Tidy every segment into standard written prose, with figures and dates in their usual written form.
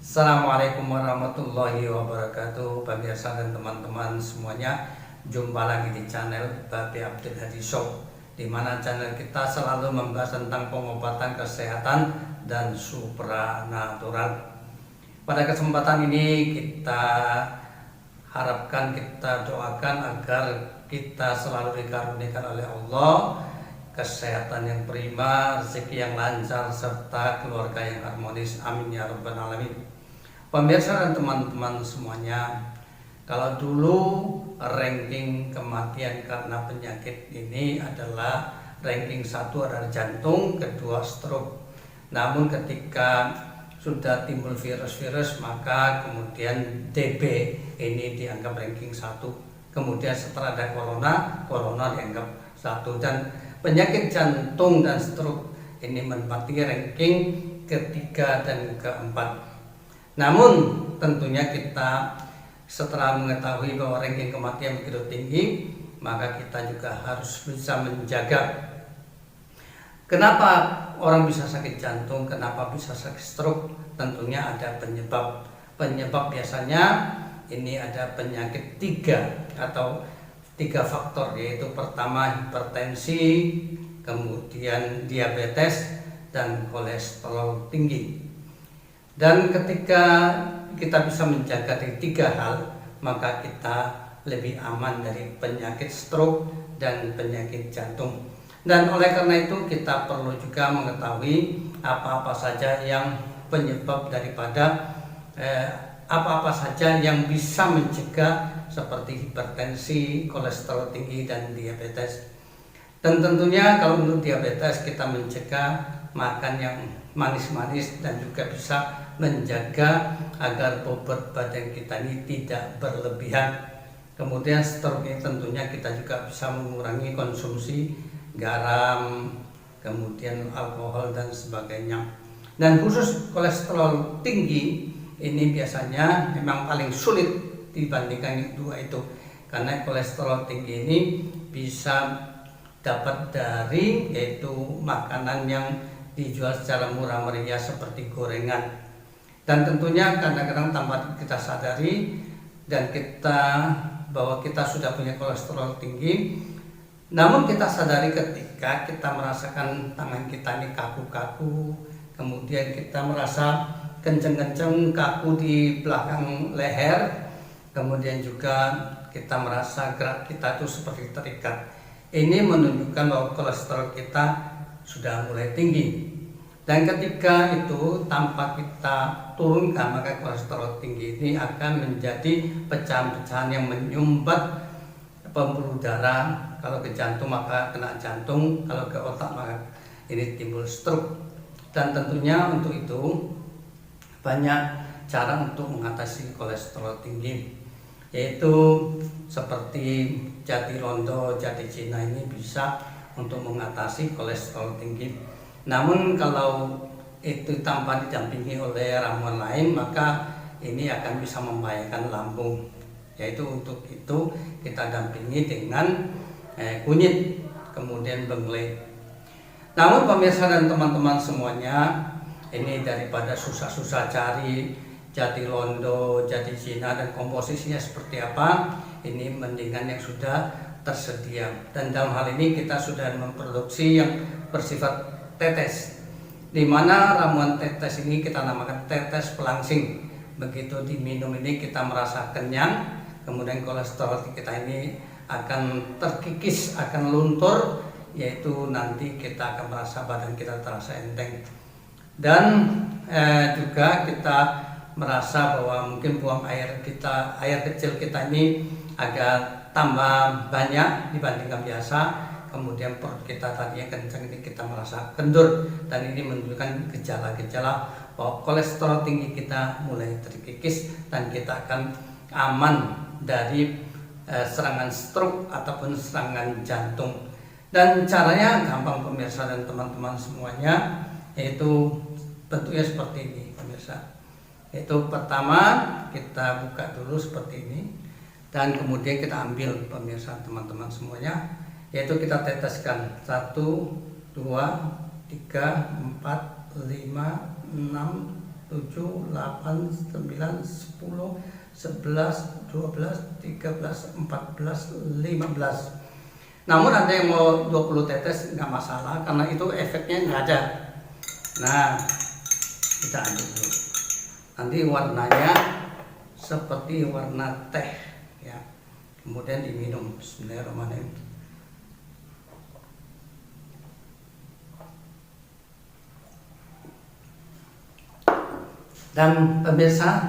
Assalamualaikum warahmatullahi wabarakatuh, pemirsa dan teman-teman semuanya. Jumpa lagi di channel Babe Abdul Hadi Show, di mana channel kita selalu membahas tentang pengobatan kesehatan dan supranatural. Pada kesempatan ini kita harapkan, kita doakan agar kita selalu dikaruniakan oleh Allah kesehatan yang prima, rezeki yang lancar, serta keluarga yang harmonis. Amin ya rabbal alamin. Pemirsa dan teman-teman semuanya, kalau dulu ranking kematian karena penyakit ini adalah ranking 1 adalah jantung, kedua stroke. Namun ketika sudah timbul virus-virus, maka kemudian TB ini dianggap ranking 1. Kemudian setelah ada corona dianggap 1, dan penyakit jantung dan stroke ini menempati ranking ketiga dan keempat. Namun tentunya kita setelah mengetahui bahwa ranking kematian begitu tinggi, maka kita juga harus bisa menjaga. Kenapa orang bisa sakit jantung, kenapa bisa sakit stroke? Tentunya ada penyebab. Penyebab biasanya ini ada penyakit 3 faktor, yaitu pertama hipertensi, kemudian diabetes, dan kolesterol tinggi. Dan ketika kita bisa menjaga dari 3 hal, maka kita lebih aman dari penyakit stroke dan penyakit jantung. Dan oleh karena itu kita perlu juga mengetahui apa-apa saja yang penyebab daripada apa-apa saja yang bisa mencegah, seperti hipertensi, kolesterol tinggi, dan diabetes. Dan tentunya kalau untuk diabetes kita mencegah makan yang manis-manis dan juga bisa menjaga agar bobot badan kita ini tidak berlebihan. Kemudian stroke ini tentunya kita juga bisa mengurangi konsumsi garam, kemudian alkohol dan sebagainya. Dan khusus kolesterol tinggi ini biasanya memang paling sulit dibandingkan yang 2 itu, karena kolesterol tinggi ini bisa dapat dari yaitu makanan yang dijual secara murah meriah seperti gorengan. Dan tentunya kadang-kadang tanpa kita sadari dan bahwa kita sudah punya kolesterol tinggi, namun kita sadari ketika kita merasakan tangan kita ini kaku-kaku, kemudian kita merasa kenceng-kenceng kaku di belakang leher, kemudian juga kita merasa gerak kita itu seperti terikat. Ini menunjukkan bahwa kolesterol kita sudah mulai tinggi. Dan ketika itu tanpa kita turunkan, maka kolesterol tinggi ini akan menjadi pecahan-pecahan yang menyumbat pembuluh darah. Kalau ke jantung maka kena jantung, kalau ke otak maka ini timbul stroke. Dan tentunya untuk itu banyak cara untuk mengatasi kolesterol tinggi, yaitu seperti jati londo, jati cina ini bisa untuk mengatasi kolesterol tinggi. Namun kalau itu tanpa didampingi oleh ramuan lain, maka ini akan bisa membahayakan lambung. Yaitu untuk itu kita dampingi dengan kunyit, kemudian bengleh. Namun pemirsa dan teman-teman semuanya, ini daripada susah-susah cari jati londo, jati cina, dan komposisinya seperti apa, ini mendingan yang sudah tersedia. Dan dalam hal ini kita sudah memproduksi yang bersifat tetes, di mana ramuan tetes ini kita namakan tetes pelangsing. Begitu diminum ini kita merasa kenyang, kemudian kolesterol kita ini akan terkikis, akan luntur, yaitu nanti kita akan merasa badan kita terasa enteng. Dan juga kita merasa bahwa mungkin buang air kecil kita ini agak tambah banyak dibandingkan biasa. Kemudian perut kita tadinya kencang, ini kita merasa kendur, dan ini menunjukkan gejala-gejala bahwa kolesterol tinggi kita mulai terkikis, dan kita akan aman dari serangan stroke ataupun serangan jantung. Dan caranya gampang pemirsa dan teman-teman semuanya, yaitu bentuknya seperti ini pemirsa. Yaitu pertama kita buka dulu seperti ini, dan kemudian kita ambil pemirsa teman-teman semuanya, yaitu kita teteskan 1, 2, 3, 4, 5, 6, 7, 8, 9, 10, 11, 12, 13, 14, 15. Namun ada yang mau 20 tetes nggak masalah karena itu efeknya nggak ada. Nah, kita aduk dulu. Nanti warnanya seperti warna teh ya. Kemudian diminum. Bismillahirrahmanirrahim. Dan pemirsa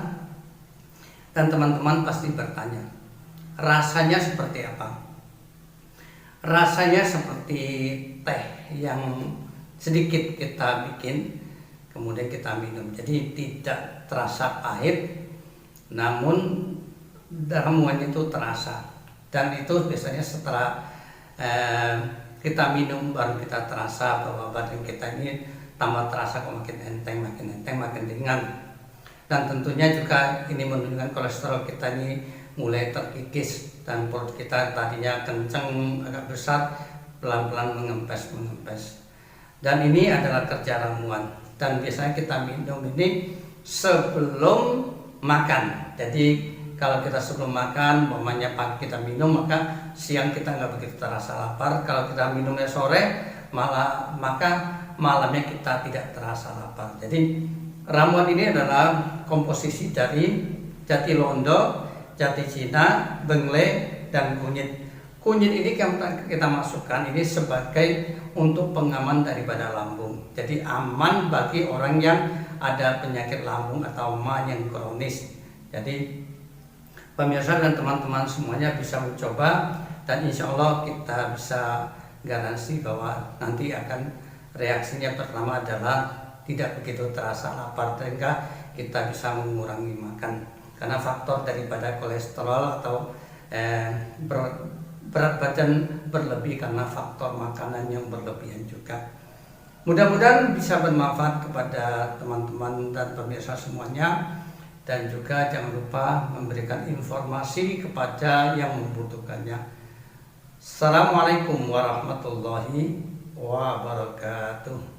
dan teman-teman pasti bertanya, rasanya seperti apa? Rasanya seperti teh yang sedikit kita bikin, kemudian kita minum. Jadi tidak terasa pahit, namun ramuan itu terasa. Dan itu biasanya setelah kita minum baru kita terasa bahwa badan kita ini tambah terasa kok makin enteng, makin ringan. Dan tentunya juga ini menunjukkan kolesterol kita ini mulai terkikis dan perut kita tadinya kencang agak besar pelan-pelan mengempes. Dan ini adalah kerja ramuan dan biasanya kita minum ini sebelum makan. Jadi kalau kita sebelum makan, umpamanya pagi kita minum, maka siang kita nggak begitu terasa lapar. Kalau kita minumnya sore, maka malamnya kita tidak terasa lapar. Jadi ramuan ini adalah komposisi dari jati londo, jati cina, bengle, dan kunyit. Kunyit ini kita masukkan ini sebagai untuk pengaman daripada lambung. Jadi aman bagi orang yang ada penyakit lambung atau ma yang kronis. Jadi pemirsa dan teman-teman semuanya bisa mencoba dan insya Allah kita bisa garansi bahwa nanti akan reaksinya pertama adalah tidak begitu terasa lapar sehingga kita bisa mengurangi makan. Karena faktor daripada kolesterol atau berat badan berlebih karena faktor makanan yang berlebihan juga. Mudah-mudahan bisa bermanfaat kepada teman-teman dan pemirsa semuanya, dan juga jangan lupa memberikan informasi kepada yang membutuhkannya. Assalamualaikum warahmatullahi wabarakatuh.